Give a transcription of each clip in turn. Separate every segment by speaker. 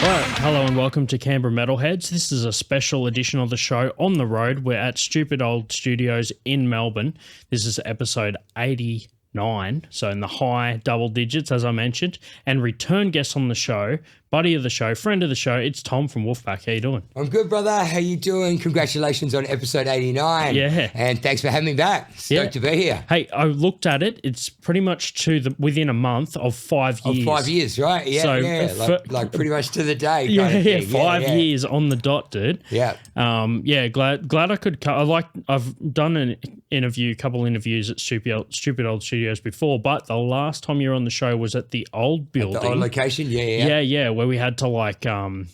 Speaker 1: Right, hello and welcome to Canberra Metalheads. This is a special edition of the show on the road. We're at Stupid Old Studios in Melbourne. This is episode 89, so in the high double digits, as I mentioned. And return guest on the show, buddy of the show, friend of the show, it's Tom from Wolfpack. How you doing?
Speaker 2: I'm good, brother. How you doing? Congratulations on episode 89.
Speaker 1: Yeah.
Speaker 2: And thanks for having me back. Stoked to be here.
Speaker 1: Hey, I looked at it. It's pretty much within a month of 5 years.
Speaker 2: Of 5 years, right? Yeah,
Speaker 1: So,
Speaker 2: yeah. Like pretty much to the day.
Speaker 1: Yeah,
Speaker 2: kind of thing.
Speaker 1: 5 years on the dot, dude.
Speaker 2: Yeah.
Speaker 1: Glad I could. I've done a couple interviews at Stupid Old Studios before, but the last time you were on the show was at the old building,
Speaker 2: At the old location. Yeah.
Speaker 1: Where we had to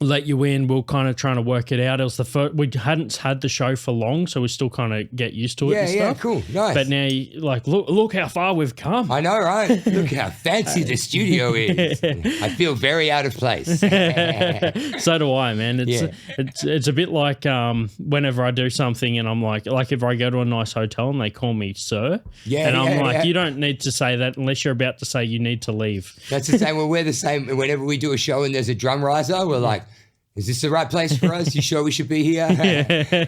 Speaker 1: let you in. We were kind of trying to work it out. It was the first. We hadn't had the show for long, so we still kind of get used to it. And stuff.
Speaker 2: Yeah, cool, nice.
Speaker 1: But now, look how far we've come.
Speaker 2: I know, right? Look how fancy the studio is. I feel very out of place.
Speaker 1: So do I, man. It's a bit like whenever I do something and I'm like if I go to a nice hotel and they call me sir, you don't need to say that unless you're about to say you need to leave.
Speaker 2: That's the same. We're the same. Whenever we do a show and there's a drum riser, we're like, is this the right place for us? You sure we should be here?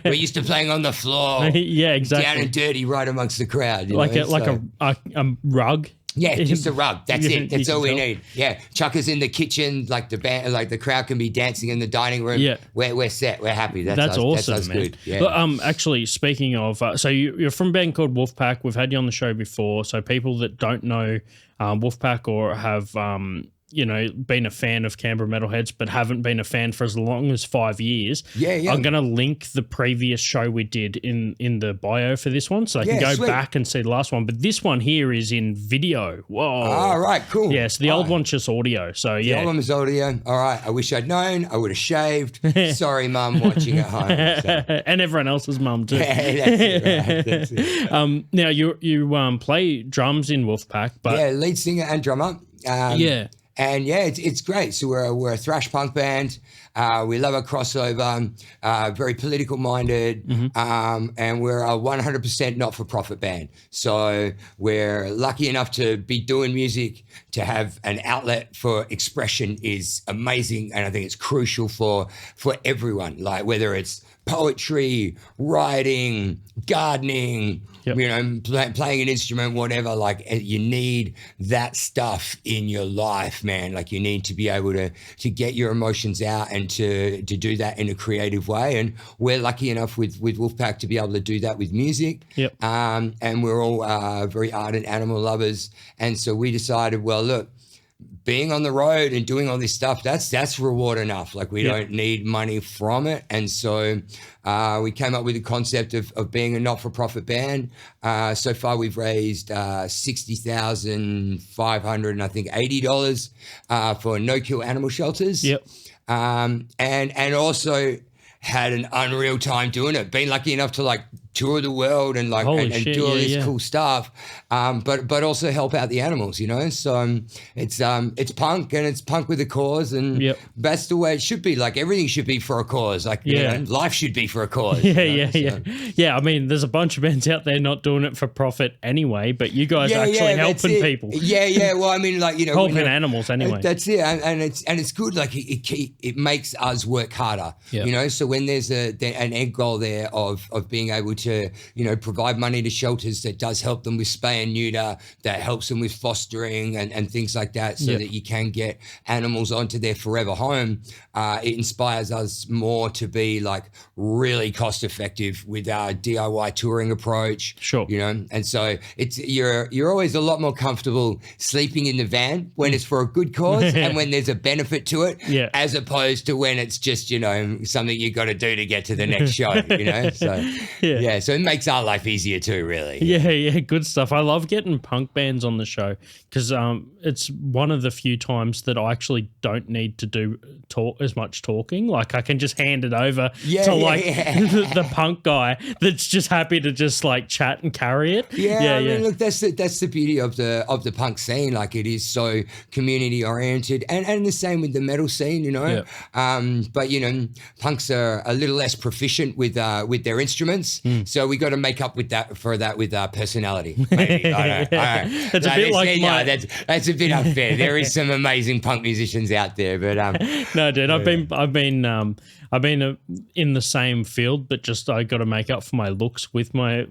Speaker 2: We're used to playing on the floor.
Speaker 1: Yeah, exactly.
Speaker 2: Down and dirty right amongst the crowd.
Speaker 1: A rug.
Speaker 2: Yeah, just a rug. That's it. That's all we need. Yeah, chuckers in the kitchen, like the band, like the crowd can be dancing in the dining room.
Speaker 1: Yeah,
Speaker 2: we're set. We're happy.
Speaker 1: That's awesome,
Speaker 2: that's
Speaker 1: man.
Speaker 2: Good. Yeah.
Speaker 1: But, actually, speaking of, so you're from a band called Wolfpack. We've had you on the show before. So people that don't know Wolfpack or have been a fan of Canberra Metalheads but haven't been a fan for as long as 5 years.
Speaker 2: Yeah.
Speaker 1: I'm going to link the previous show we did in the bio for this one, so I can go back and see the last one. But this one here is in video. Whoa.
Speaker 2: All right, cool.
Speaker 1: Yeah, so the old one's just audio. So yeah.
Speaker 2: The old one was audio. All right. I wish I'd known. I would have shaved. Sorry, Mum, watching at home. So.
Speaker 1: And everyone else's mum too.
Speaker 2: Yeah, that's it, right? That's it.
Speaker 1: Now you play drums in Wolfpack, but
Speaker 2: lead singer and drummer. And it's great. So we're a thrash punk band. We love a crossover, very political minded, and we're a 100% not-for-profit band. So we're lucky enough to be doing music. To have an outlet for expression is amazing, and I think it's crucial for everyone. Like whether it's poetry, writing, gardening, playing an instrument, whatever, like you need that stuff in your life, man. Like you need to be able to get your emotions out and to do that in a creative way. And we're lucky enough with Wolfpack to be able to do that with music.
Speaker 1: Yep.
Speaker 2: And we're all very ardent animal lovers. And so we decided, well, look, being on the road and doing all this stuff, that's reward enough. Like we don't need money from it. And so we came up with the concept of being a not-for-profit band. So far we've raised $60,500 and I think $80 for no-kill animal shelters.
Speaker 1: Yep.
Speaker 2: And also had an unreal time doing it. Been lucky enough to tour the world and do all this cool stuff, but also help out the animals, So it's punk and it's punk with a cause, and that's the way it should be. Like everything should be for a cause. Life should be for a cause.
Speaker 1: Yeah. I mean, there's a bunch of bands out there not doing it for profit anyway, but you guys are actually helping people.
Speaker 2: Yeah. Well, I mean,
Speaker 1: helping animals anyway.
Speaker 2: That's it, and it's good. Like it makes us work harder. So when there's an end goal there of being able to provide money to shelters that does help them with spay and neuter, that helps them with fostering and things like that, so that you can get animals onto their forever home. It inspires us more to be really cost effective with our DIY touring approach.
Speaker 1: Sure.
Speaker 2: And so you're always a lot more comfortable sleeping in the van when it's for a good cause and when there's a benefit to it, as opposed to when it's just something you got to do to get to the next show. So it makes our life easier too, really.
Speaker 1: Yeah, good stuff. I love getting punk bands on the show because it's one of the few times that I actually don't need to do as much talking. Like I can just hand it over to the punk guy that's just happy to just chat and carry it.
Speaker 2: I mean, look, that's the beauty of the punk scene. Like it is so community oriented, and the same with the metal scene, But punks are a little less proficient with their instruments. So we got to make up with that with personality. Maybe. I don't know.
Speaker 1: That's a bit like
Speaker 2: that's a bit unfair. There is some amazing punk musicians out there, but
Speaker 1: no, dude, I've been in the same field, but just I got to make up for my looks with my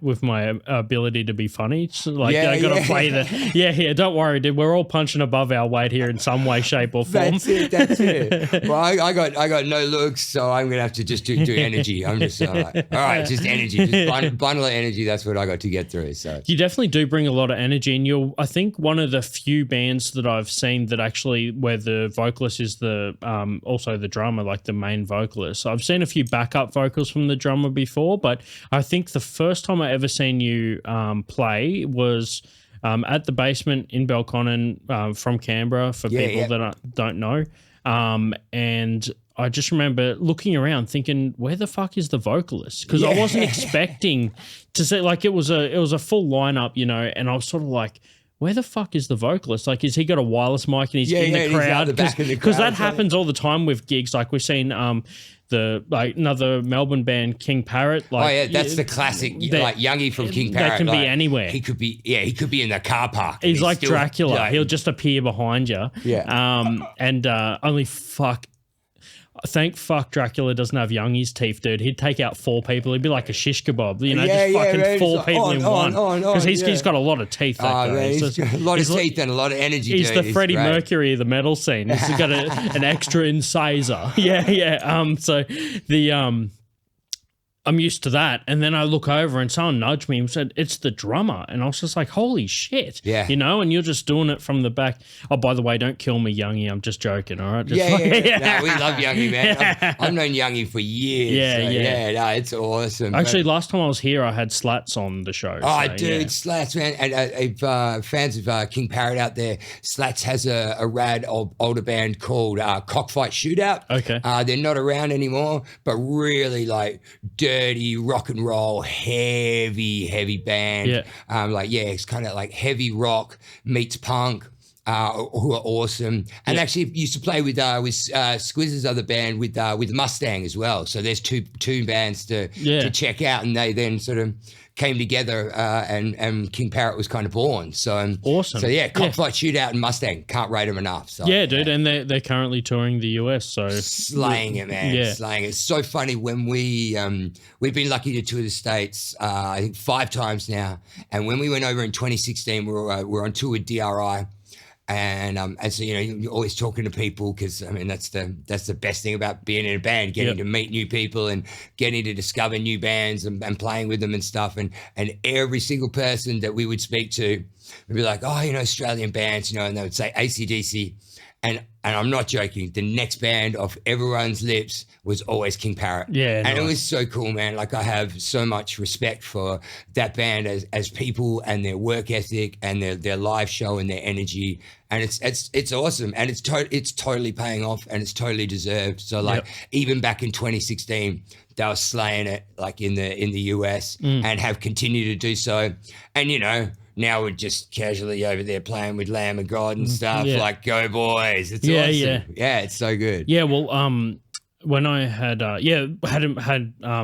Speaker 1: ability to be funny. So like I got to play the yeah. Don't worry, dude. We're all punching above our weight here in some way, shape, or form.
Speaker 2: That's it. Well, I got no looks, so I'm gonna have to just do energy. I'm just like, all right, just energy, just bundle of energy. That's what I got to get through. So
Speaker 1: you definitely do bring a lot of energy, and you're I think one of the few bands that I've seen that actually where the vocalist is the also the drummer, like the main vocalist. So I've seen a few backup vocals from the drummer before, but I think the first time I ever seen you play was at the Basement in Belconnen from Canberra for people that don't know. And I just remember looking around thinking, where the fuck is the vocalist? Because I wasn't expecting to see, like it was a full lineup, you know, and I was sort of like, where the fuck is the vocalist? Like, has he got a wireless mic and he's in the crowd? Because that happens all the time with gigs. Like we've seen another Melbourne band, King Parrot. Like,
Speaker 2: that's the classic. Like Youngie from King Parrot.
Speaker 1: They can be anywhere.
Speaker 2: He could be in the car park.
Speaker 1: He's like still, Dracula. He'll just appear behind you.
Speaker 2: Yeah.
Speaker 1: And thank fuck Dracula doesn't have Youngie's teeth, dude. He'd take out 4 people. He'd be like a shish kebab, you know, just fucking 4 people in one. Because he's got a lot of teeth.
Speaker 2: He's got a lot of teeth and a lot of energy.
Speaker 1: He's the Freddie Mercury of the metal scene. He's got an extra incisor. So the I'm used to that. And then I look over and someone nudged me and said, it's the drummer. And I was just like, holy shit.
Speaker 2: Yeah.
Speaker 1: You know, and you're just doing it from the back. Oh, by the way, don't kill me, Youngie. I'm just joking, all right?
Speaker 2: No, we love Youngie, man. I've known Youngie for years. No, it's awesome.
Speaker 1: Actually, last time I was here, I had Slats on the show.
Speaker 2: Oh, so, dude, Slats, man. And if fans of King Parrot out there, Slats has a rad older band called Cockfight Shootout.
Speaker 1: Okay.
Speaker 2: They're not around anymore, but really like dirty rock and roll, heavy band. It's kind of like heavy rock meets punk. Who are awesome, and actually used to play with Squizz's other band with Mustang as well. So there's two bands to check out, and they then sort of came together, and King Parrot was kind of born. So
Speaker 1: awesome.
Speaker 2: So Cockfight Shootout and Mustang, can't rate them enough. So
Speaker 1: dude, and they're currently touring the US. So
Speaker 2: slaying it, man, slaying it. It's so funny when we've been lucky to tour the States, I think 5 times now, and when we went over in 2016, we were on tour with DRI. And so, you know, you're always talking to people because, I mean, that's the best thing about being in a band, getting to meet new people and getting to discover new bands and playing with them and stuff. And every single person that we would speak to would be like, oh, you know, Australian bands, you know, and they would say AC/DC. And I'm not joking, the next band off everyone's lips was always King Parrot.
Speaker 1: Yeah.
Speaker 2: And it was so cool, man. Like, I have so much respect for that band as people and their work ethic and their live show and their energy. And it's awesome. And it's totally paying off and it's totally deserved. So like even back in 2016, they were slaying it like in the US and have continued to do so. And, you know, now we're just casually over there playing with Lamb of God and stuff. Like, go boys! It's awesome. Yeah, it's so good.
Speaker 1: Yeah, well, when I had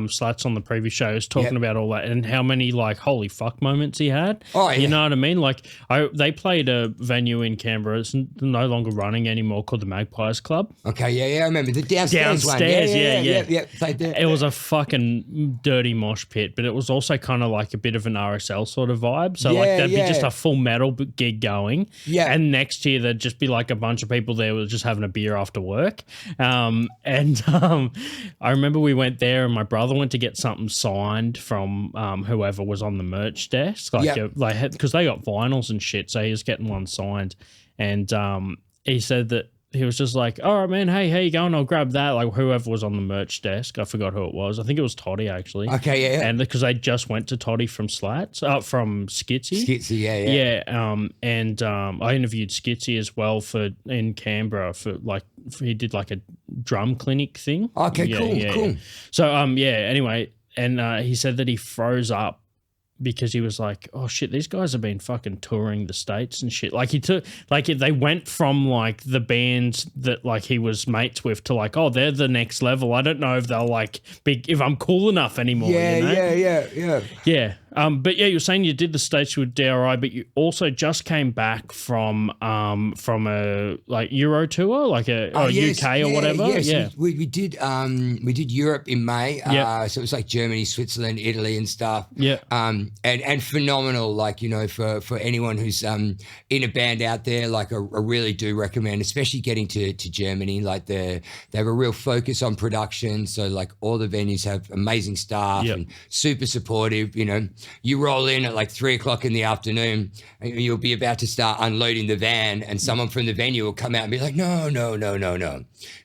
Speaker 1: Slats on the previous show, I was talking about all that and how many like holy fuck moments he had.
Speaker 2: Oh, yeah.
Speaker 1: You know what I mean? Like they played a venue in Canberra. It's no longer running anymore, called the Magpies Club.
Speaker 2: Okay, yeah, I remember the downstairs one. Yeah. Played there.
Speaker 1: It was a fucking dirty mosh pit, but it was also kind of like a bit of an RSL sort of vibe. So like there'd be just a full metal gig going. Yeah. And next year there'd just be like a bunch of people there were just having a beer after work. I remember we went there and my brother went to get something signed from whoever was on the merch desk. Because they got vinyls and shit, so he was getting one signed. And he said that he was just like, all right, man, hey, how you going? I'll grab that. Like whoever was on the merch desk. I forgot who it was. I think it was Toddy, actually.
Speaker 2: Okay, yeah.
Speaker 1: And because they just went to Toddy from Slats, from Skitsy.
Speaker 2: Skitsy, yeah.
Speaker 1: I interviewed Skitsy as well in Canberra he did like a drum clinic thing.
Speaker 2: Okay, cool.
Speaker 1: So, anyway, and he said that he froze up because he was like, oh shit, these guys have been fucking touring the States and shit. Like he took, like they went from like the bands that like he was mates with to like, oh, they're the next level. I don't know if they'll like if I'm cool enough anymore.
Speaker 2: Yeah,
Speaker 1: you know?
Speaker 2: yeah.
Speaker 1: But yeah, you're saying you did the States with DRI, but you also just came back from a like Euro tour, like
Speaker 2: Yes,
Speaker 1: UK or whatever.
Speaker 2: Yes.
Speaker 1: Yeah,
Speaker 2: We did Europe in May. So it was like Germany, Switzerland, Italy, and stuff.
Speaker 1: Yeah.
Speaker 2: And phenomenal. Like, you know, for anyone who's in a band out there, like I really do recommend, especially getting to Germany. Like they have a real focus on production. So like all the venues have amazing staff and super supportive. You know, you roll in at like 3:00 in the afternoon and you'll be about to start unloading the van, and someone from the venue will come out and be like, no,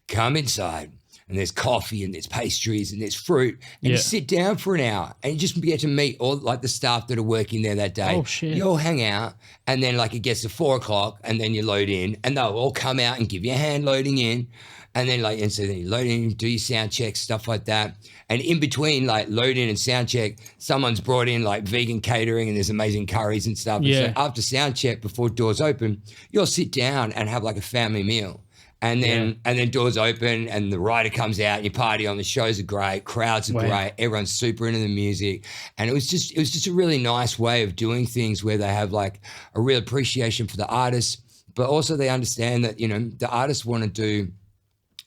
Speaker 2: come inside. And there's coffee and there's pastries and there's fruit. And you sit down for an hour and you just get to meet all like the staff that are working there that day.
Speaker 1: Oh, shit.
Speaker 2: You all hang out, and then like it gets to 4:00 and then you load in, and they'll all come out and give you a hand loading in. And then so then you load in, do your sound check, stuff like that. And in between like load in and sound check, someone's brought in like vegan catering and there's amazing curries and stuff.
Speaker 1: Yeah.
Speaker 2: And so after sound check, before doors open, you'll sit down and have like a family meal. And then doors open and the rider comes out and you party on. The shows are great, crowds are great, everyone's super into the music. And it was just a really nice way of doing things where they have like a real appreciation for the artists, but also they understand that, you know, the artists want to do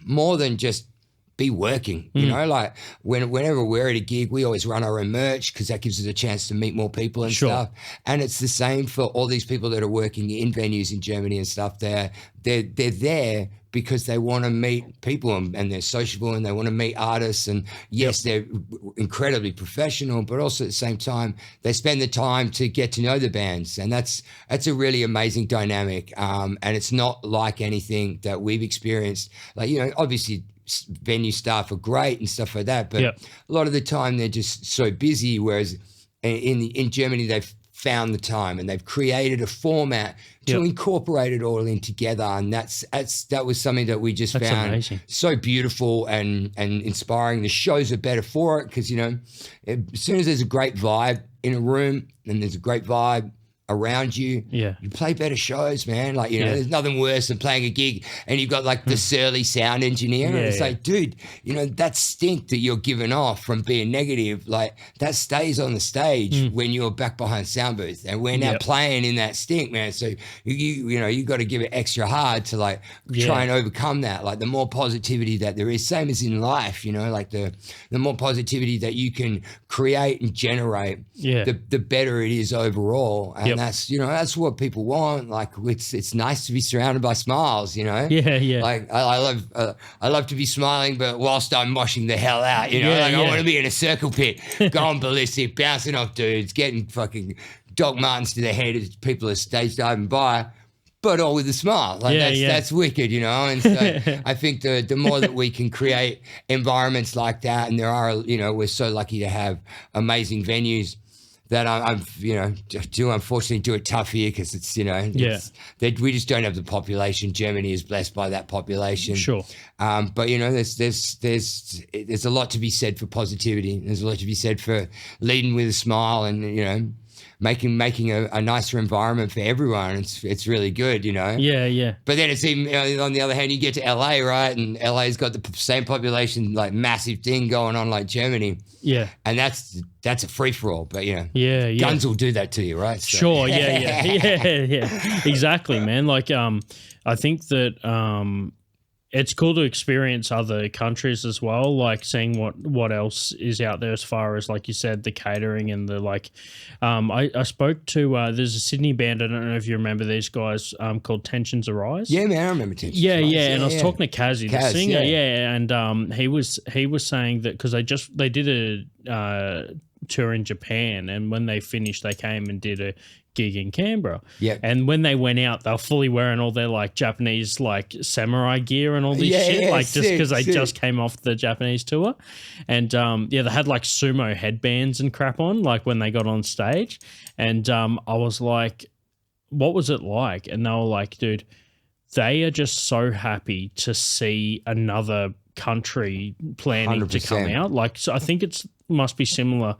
Speaker 2: more than just be working, you know, like whenever we're at a gig, we always run our own merch because that gives us a chance to meet more people and stuff. And it's the same for all these people that are working in venues in Germany and stuff. They're there because they want to meet people and they're sociable and they want to meet artists. And yes, they're incredibly professional, but also at the same time, they spend the time to get to know the bands. And that's a really amazing dynamic. And it's not like anything that we've experienced. Like, you know, obviously venue staff are great and stuff like that, but a lot of the time they're just so busy. Whereas in Germany, they've found the time and they've created a format to incorporate it all in together. And that was something that we just found amazing. So beautiful and inspiring. The shows are better for it because, you know, as soon as there's a great vibe in a room and there's a great vibe around you, you play better shows, man. Like, you know, there's nothing worse than playing a gig and you've got like the surly sound engineer and it's like, dude, you know, that stink that you're giving off from being negative, like that stays on the stage when you're back behind sound booth, and we're now playing in that stink, man. So you know, you got to give it extra hard to like try and overcome that. Like the more positivity that there is, same as in life, you know, like the more positivity that you can create and generate, the better it is overall. And that's, you know, that's what people want. Like it's nice to be surrounded by smiles, you know. Like I love to be smiling, but whilst I'm moshing the hell out, you know. I want to be in a circle pit, going ballistic, bouncing off dudes, getting fucking Doc Martens to the head as people are stage diving by, but all with a smile. Like that's wicked, you know. And so I think the more that we can create environments like that, and there are, you know, we're so lucky to have amazing venues that I've, you know, unfortunately do it tough here because it's, you know, we just don't have the population. Germany is blessed by that population. But, you know, there's a lot to be said for positivity. There's a lot to be said for leading with a smile and, you know, making a nicer environment for everyone. It's really good, you know. But then it's even, you know, on the other hand, you get to LA, right? And LA's got the same population, like massive thing going on like Germany. And that's a free for all. But you know, guns will do that to you, right? So.
Speaker 1: Exactly, man. Like I think that it's cool to experience other countries as well, like seeing what else is out there as far as, like you said, the catering and the like. I spoke to there's a Sydney band, I don't know if you remember these guys, called Tensions Arise.
Speaker 2: Yeah, man, I remember Tensions
Speaker 1: Arise. And I was talking to Kazzy, the singer, and he was saying that because they did a tour in Japan, and when they finished, they came and did a gig in Canberra. And when they went out, they were fully wearing all their like Japanese like samurai gear and all this shit, like just because they just came off the Japanese tour. And they had like sumo headbands and crap on, like when they got on stage. And I was like, what was it like? And they were like, dude, they are just so happy to see another country planning 100%. To come out. Like, so I think must be similar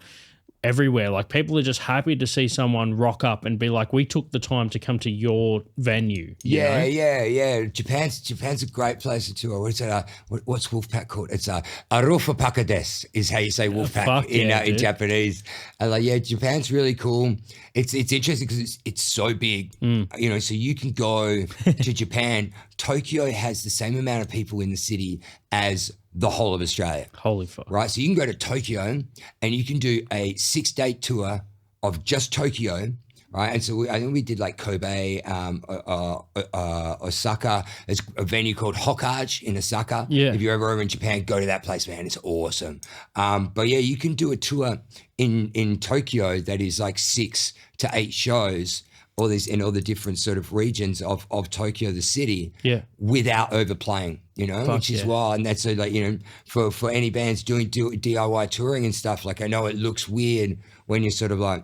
Speaker 1: everywhere. Like people are just happy to see someone rock up and be like, we took the time to come to your venue. You know?
Speaker 2: Yeah. Japan's a great place to tour. What's Wolfpack called? It's Arufa Pakades is how you say Wolfpack in Japanese. And Japan's really cool. It's interesting because it's so big, you know, so you can go to Japan. Tokyo has the same amount of people in the city as the whole of Australia.
Speaker 1: Holy fuck.
Speaker 2: Right? So you can go to Tokyo and you can do a 6-day tour of just Tokyo, right? And so I think we did like Kobe, Osaka. There's a venue called Hokage in Osaka.
Speaker 1: Yeah.
Speaker 2: If you're ever over in Japan, go to that place, man. It's awesome. But yeah, you can do a tour in Tokyo that is like 6 to 8 shows, all these in all the different sort of regions of Tokyo, the city, without overplaying, you know, which is wild. And that's like, you know, for any bands doing DIY touring and stuff, like I know it looks weird when you're sort of like,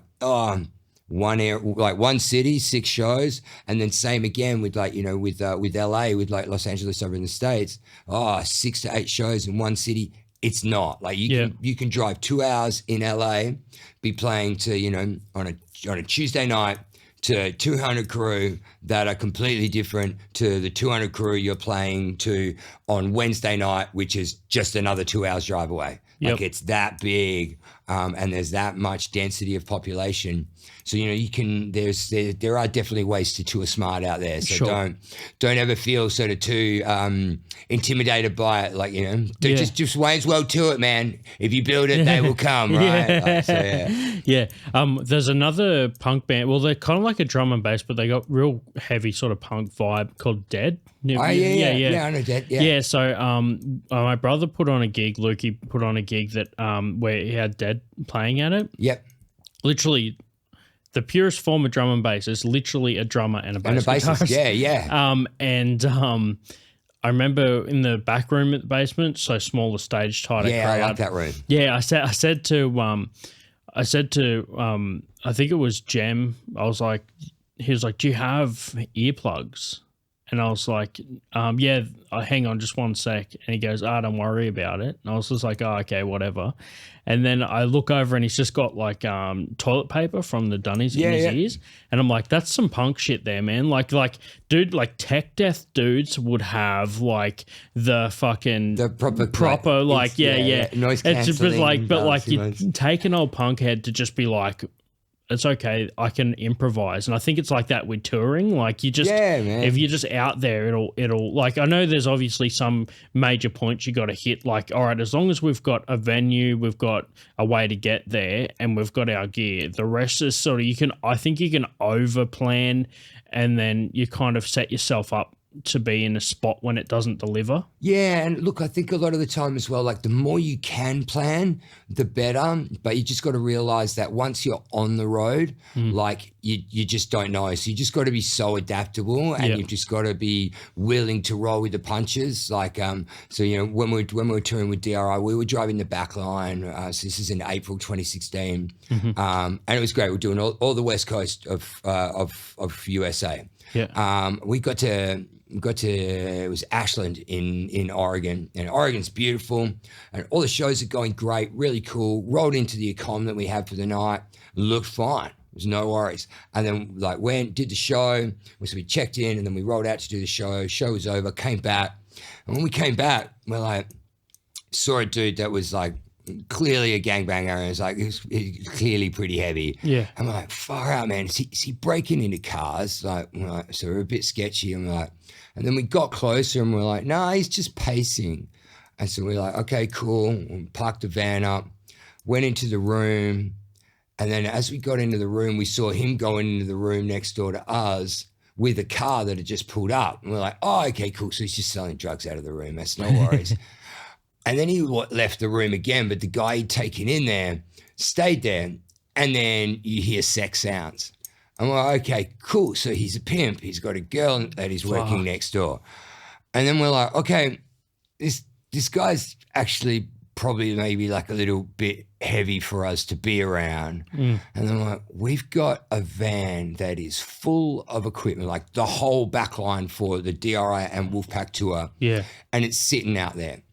Speaker 2: one city, 6 shows, and then same again with like, you know, with LA, with like Los Angeles over in the States, 6 to 8 shows in one city. It's not like you can drive 2 hours in LA, be playing to, you know, on a Tuesday night, to 200 crew that are completely different to the 200 crew you're playing to on Wednesday night, which is just another 2 hours drive away. Like it's that big, and there's that much density of population. So, you know, you can, there are definitely ways to tour smart out there. So don't ever feel sort of too intimidated by it. Like, you know, just Wayne's World to it, man. If you build it, they will come, right?
Speaker 1: There's another punk band. Well, they're kind of like a drum and bass, but they got real heavy sort of punk vibe called Dead.
Speaker 2: Yeah, I know Dead. Yeah.
Speaker 1: So my brother put on a gig, Lukey put on a gig that where he had Dead playing at it.
Speaker 2: Yep.
Speaker 1: Literally, the purest form of drum and bass is literally a drummer and a bass guitarist. I remember in the back room at the basement, so smaller stage, tighter crowd.
Speaker 2: I like that room.
Speaker 1: Yeah, I said to I think it was Jem. He was like, do you have earplugs? And I was like, hang on just one sec. And he goes, don't worry about it. And I was just like, okay, whatever. And then I look over and he's just got like toilet paper from the Dunnies in his ears. And I'm like, that's some punk shit there, man. Like, dude, like tech death dudes would have like the fucking
Speaker 2: the
Speaker 1: proper like,
Speaker 2: noise cancelling.
Speaker 1: But like you take an old punk head to just be like, it's okay, I can improvise. And I think it's like that with touring. Like you just, if you're just out there, it'll like, I know there's obviously some major points you got to hit. Like, all right, as long as we've got a venue, we've got a way to get there and we've got our gear, the rest is sort of, I think you can over plan and then you kind of set yourself up to be in a spot when it doesn't deliver.
Speaker 2: Yeah, and look, I think a lot of the time as well, like the more you can plan, the better. But you just got to realize that once you're on the road, like you just don't know. So you just got to be so adaptable, and you've just got to be willing to roll with the punches. Like, so you know, when we were touring with DRI, we were driving the back line. So this is in April 2016, and it was great. We're doing all the west coast of USA.
Speaker 1: Yeah.
Speaker 2: We got to it was Ashland in Oregon, and Oregon's beautiful, and all the shows are going great, really cool. Rolled into the accom that we had for the night, looked fine. There's no worries. And then like did the show, so we checked in, and then we rolled out to do the show. Show was over, came back, and when we came back, we're like, saw a dude that was like clearly a gangbanger, and it's like he was clearly pretty heavy.
Speaker 1: Yeah.
Speaker 2: And we're like, far out, man. Is he breaking into cars? Like, so we're a bit sketchy, and we're like, and then we got closer and we're like, nah, he's just pacing. And so we're like, okay, cool. We parked the van up, went into the room, and then as we got into the room, we saw him going into the room next door to us with a car that had just pulled up. And we're like, oh, okay, cool. So he's just selling drugs out of the room. That's no worries. And then he left the room again, but the guy he'd taken in there stayed there, and then you hear sex sounds. I'm like, okay, cool. So he's a pimp. He's got a girl that he's working next door. And then we're like, okay, this guy's actually probably maybe like a little bit heavy for us to be around. And then like, we've got a van that is full of equipment, like the whole back line for the DRI and Wolfpack tour.
Speaker 1: Yeah.
Speaker 2: And it's sitting out there.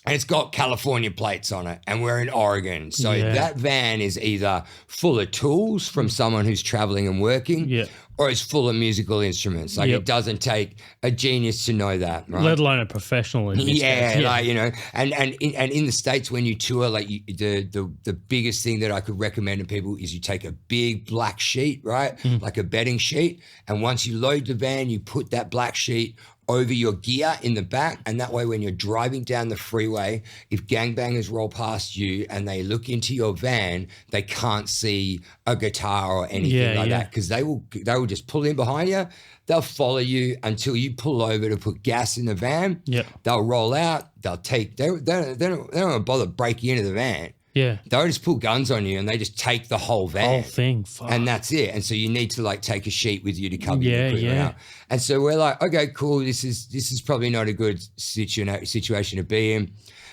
Speaker 2: and it's got California plates on it, and we're in Oregon. So that van is either full of tools from someone who's traveling and working, or it's full of musical instruments. Like it doesn't take a genius to know that, right?
Speaker 1: Let alone a professional in this case.
Speaker 2: Like, you know, and in the States when you tour, like the biggest thing that I could recommend to people is you take a big black sheet, right? Like a bedding sheet. And once you load the van, you put that black sheet over your gear in the back, and that way when you're driving down the freeway, if gangbangers roll past you and they look into your van, they can't see a guitar or anything like that, because they will just pull in behind you. They'll follow you until you pull over to put gas in the van. They'll roll out. They'll take. They don't bother breaking into the van. They'll just pull guns on you and they just take the whole van.
Speaker 1: Whole thing. Fuck.
Speaker 2: And that's it. And so you need to like take a sheet with you to cover your equipment out. And so we're like, okay, cool. This is probably not a good situation to be in.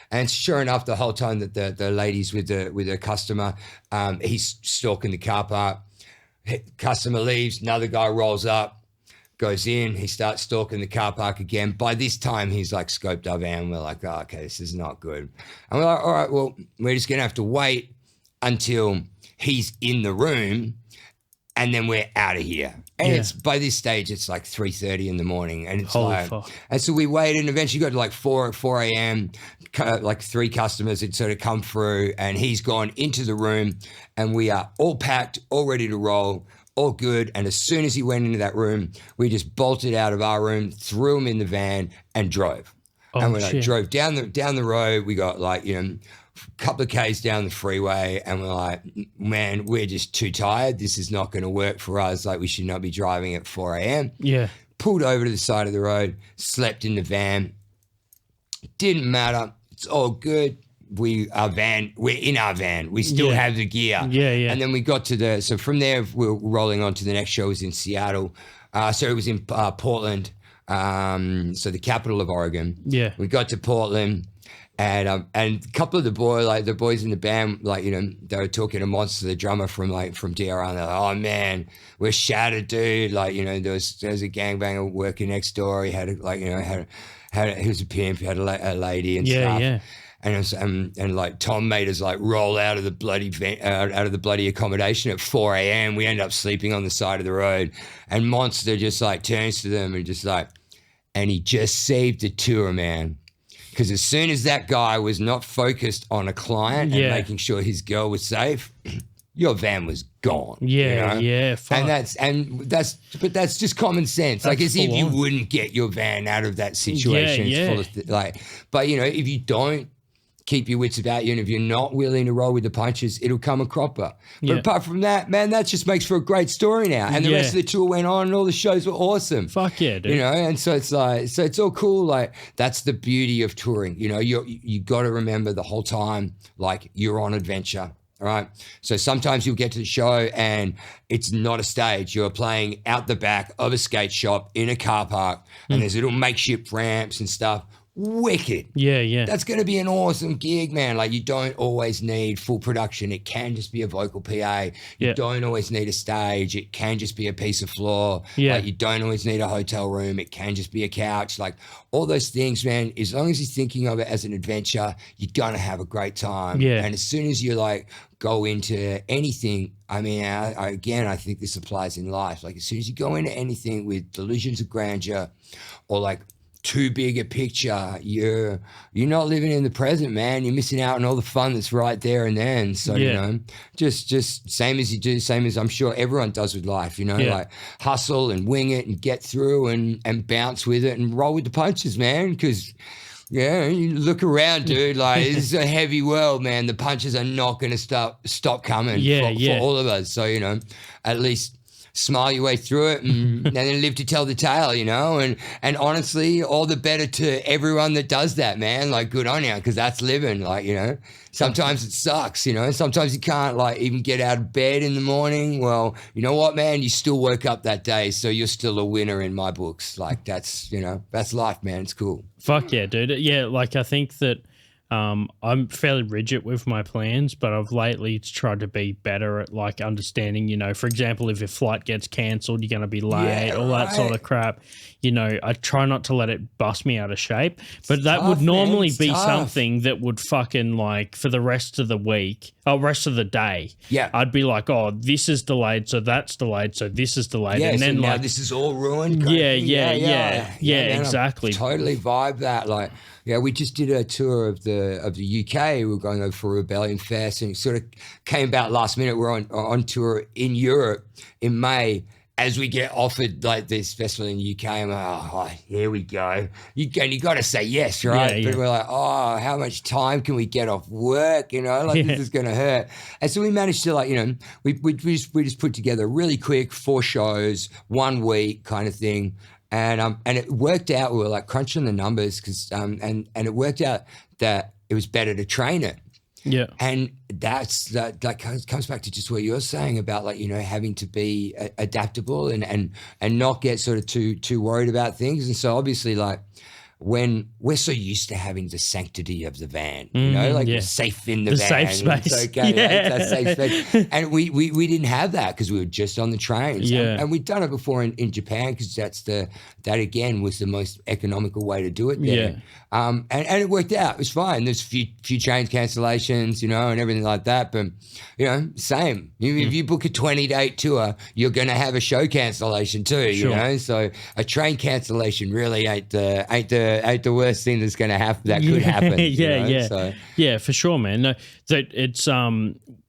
Speaker 2: And sure enough, the whole time that the lady's with the customer, he's stalking the car park. Customer leaves, another guy rolls up, goes in, he starts stalking the car park again. By this time, he's like scoped our van. We're like, oh, okay, this is not good. And we're like, all right, well, we're just going to have to wait until he's in the room and then we're out of here. And it's by this stage, it's like 3:30 in the morning. And it's and so we waited and eventually got to like 4 a.m., like 3 customers had sort of come through and he's gone into the room and we are all packed, all ready to roll, all good. And as soon as he went into that room, we just bolted out of our room, threw him in the van and drove. And we like drove down the road. We got like, you know, a couple of Ks down the freeway and we're like, man, we're just too tired. This is not going to work for us. Like we should not be driving at 4 a.m. Pulled over to the side of the road, slept in the van. Didn't matter. It's all good. We're in our van. We still have the gear. And then we got to so from there, we're rolling on to the next show was in Seattle. So it was in Portland. So the capital of Oregon. We got to Portland and a couple of the boys in the band, like, you know, they were talking to Monster, the drummer from DRI, and they're like, oh man, we're shattered, dude. Like, you know, there was a gangbanger working next door. He had he was a pimp, he had a lady and stuff. And like Tom made us like roll out of the bloody accommodation at 4 a.m. We ended up sleeping on the side of the road, and Monster just like turns to them and just like, and he just saved the tour, man. Because as soon as that guy was not focused on a client and making sure his girl was safe, your van was gone. Fuck. And that's just common sense. Like as if you wouldn't get your van out of that situation. It's full of but you know, if you don't keep your wits about you and if you're not willing to roll with the punches, it'll come a cropper. But apart from that, man, that just makes for a great story now. And the rest of the tour went on and all the shows were awesome.
Speaker 1: Fuck yeah, dude.
Speaker 2: You know, and so it's like, so it's all cool. Like that's the beauty of touring. You know, you got to remember the whole time, like you're on adventure. All right. So sometimes you'll get to the show and it's not a stage. You're playing out the back of a skate shop in a car park and there's little makeshift ramps and stuff. Wicked. That's going to be an awesome gig, man. Like you don't always need full production. It can just be a vocal PA. You don't always need a stage. It can just be a piece of floor. Like you don't always need a hotel room. It can just be a couch. Like all those things, man, as long as you're thinking of it as an adventure, you're going to have a great time. And as soon as you like go into anything, I mean, I think this applies in life. Like as soon as you go into anything with delusions of grandeur or like too big a picture, you're not living in the present, man. You're missing out on all the fun that's right there and then. So, you know, just same as I'm sure everyone does with life, you know, like hustle and wing it and get through and bounce with it and roll with the punches, man. Because, you look around, dude, like it's a heavy world, man. The punches are not going to stop coming for all of us. So, you know, at least smile your way through it and then live to tell the tale, you know, and honestly, all the better to everyone that does that, man. Like good on you, because that's living. Like, you know, sometimes it sucks, you know, sometimes you can't like even get out of bed in the morning. Well, you know what, man, you still woke up that day, so you're still a winner in my books. Like that's, you know, that's life, man. It's cool.
Speaker 1: Fuck yeah, dude. Yeah, like I think that I'm fairly rigid with my plans, but I've lately tried to be better at like understanding, you know, for example, if your flight gets cancelled, you're going to be late, all that sort of crap. You know, I try not to let it bust me out of shape, but that would normally be something that would fucking like for the rest of the week, rest of the day.
Speaker 2: Yeah.
Speaker 1: I'd be like, oh, this is delayed, so that's delayed, so this is delayed.
Speaker 2: Yeah,
Speaker 1: and
Speaker 2: so
Speaker 1: then
Speaker 2: now
Speaker 1: like
Speaker 2: this is all ruined.
Speaker 1: Yeah, exactly.
Speaker 2: Totally vibe that. Like, yeah, we just did a tour of the UK. We were going over for Rebellion Fest, and it sort of came about last minute. We're on tour in Europe in May. As we get offered like this festival in the UK, I'm like, oh, here we go. You got to say yes, right?
Speaker 1: Yeah.
Speaker 2: But we're like, oh, how much time can we get off work? You know, like this is going to hurt. And so we managed to, like, you know, we just put together really quick 4 shows, 1 week kind of thing. And it worked out. We were like crunching the numbers because and it worked out that it was better to train it.
Speaker 1: Yeah.
Speaker 2: And that comes back to just what you're saying about, like, you know, having to be adaptable and not get sort of too worried about things. And so obviously, like, when we're so used to having the sanctity of the van, you know, like we're safe in the van.
Speaker 1: Safe space.
Speaker 2: It's okay, that safe space. And we didn't have that because we were just on the trains.
Speaker 1: Yeah.
Speaker 2: And we'd done it before in Japan because that again was the most economical way to do it there.
Speaker 1: Yeah.
Speaker 2: And it worked out. It was fine. There's a few train cancellations, you know, and everything like that. But, you know, same. If you book a 20-day tour, you're going to have a show cancellation too, you know. So a train cancellation really ain't the worst thing that's going to happen. That could happen.
Speaker 1: Yeah, for sure, man. No, it's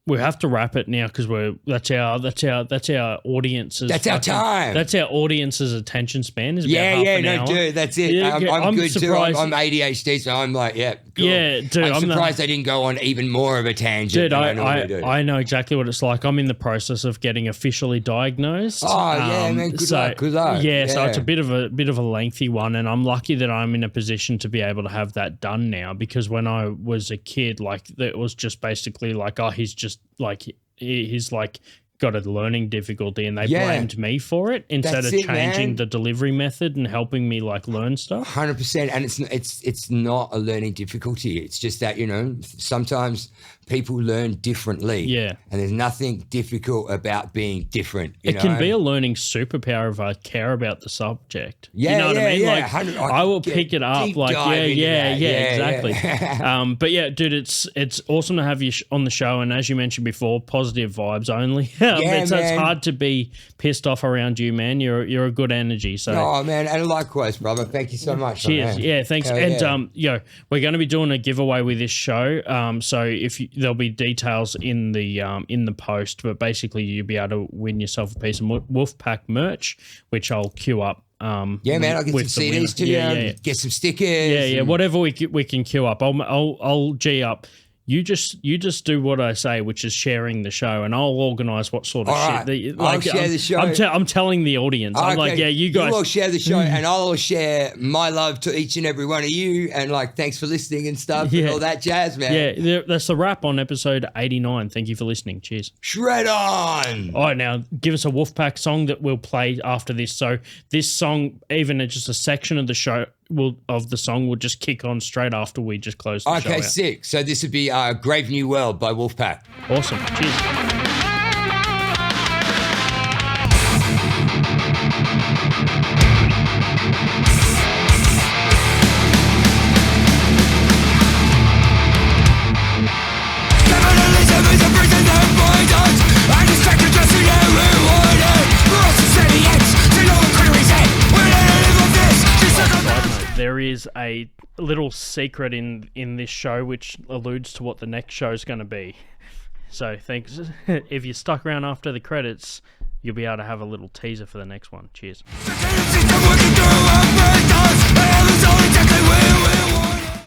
Speaker 1: we have to wrap it now because that's our audience's.
Speaker 2: That's our time.
Speaker 1: That's our audience's attention span. Is about half an hour.
Speaker 2: Dude, that's it.
Speaker 1: Yeah,
Speaker 2: I'm good
Speaker 1: surprised.
Speaker 2: too. I'm ADHD, so I'm like, yeah, cool.
Speaker 1: Yeah, dude.
Speaker 2: I'm surprised I didn't go on even more of a tangent.
Speaker 1: Dude,
Speaker 2: I normally do.
Speaker 1: I know exactly what it's like. I'm in the process of getting officially diagnosed.
Speaker 2: Oh yeah, man. Good luck.
Speaker 1: Yeah, so it's a bit of a lengty one, and I'm lucky that I'm in a position to be able to have that done now. Because when I was a kid, like, it was just basically like, oh, he's just like he's like got a learning difficulty, and they blamed me for it instead of changing the delivery method and helping me like learn stuff.
Speaker 2: 100%, and it's not a learning difficulty. It's just that, you know, sometimes people learn differently.
Speaker 1: Yeah.
Speaker 2: And there's nothing difficult about being different.
Speaker 1: It can be a learning superpower if I care about the subject.
Speaker 2: Yeah,
Speaker 1: you know what I mean?
Speaker 2: Yeah.
Speaker 1: Like, I will pick it up. Like, exactly.
Speaker 2: Yeah.
Speaker 1: But yeah, dude, it's awesome to have you on the show. And as you mentioned before, positive vibes only. It's hard to be pissed off around you, man. You're a good energy. So.
Speaker 2: Oh man, and likewise, brother. Thank you so much.
Speaker 1: Cheers. Yeah, thanks. And we're going to be doing a giveaway with this show. So there'll be details in the post, but basically you'll be able to win yourself a piece of Wolfpack merch, which I'll queue up.
Speaker 2: Man, I'll get some CDs to you. Get some stickers.
Speaker 1: Whatever we can queue up. I'll G up. You just do what I say, which is sharing the show, and I'll organise what sort of shit.
Speaker 2: I'll share the show.
Speaker 1: I'm telling the audience. I'm like, you guys.
Speaker 2: You will share the show, and I'll share my love to each and every one of you, and like, thanks for listening and stuff, and all that jazz, man.
Speaker 1: Yeah, that's the wrap on episode 89. Thank you for listening. Cheers.
Speaker 2: Shred on.
Speaker 1: All right, now give us a Wolfpack song that we'll play after this. So this song, even just a section of the show. Of the song will just kick on straight after we just close the show out.
Speaker 2: Okay, sick. So this would be Grave New World by Wolfpack.
Speaker 1: Awesome. Cheers. There is a little secret in this show which alludes to what the next show is going to be. So thanks. If you're stuck around after the credits, you'll be able to have a little teaser for the next one. Cheers.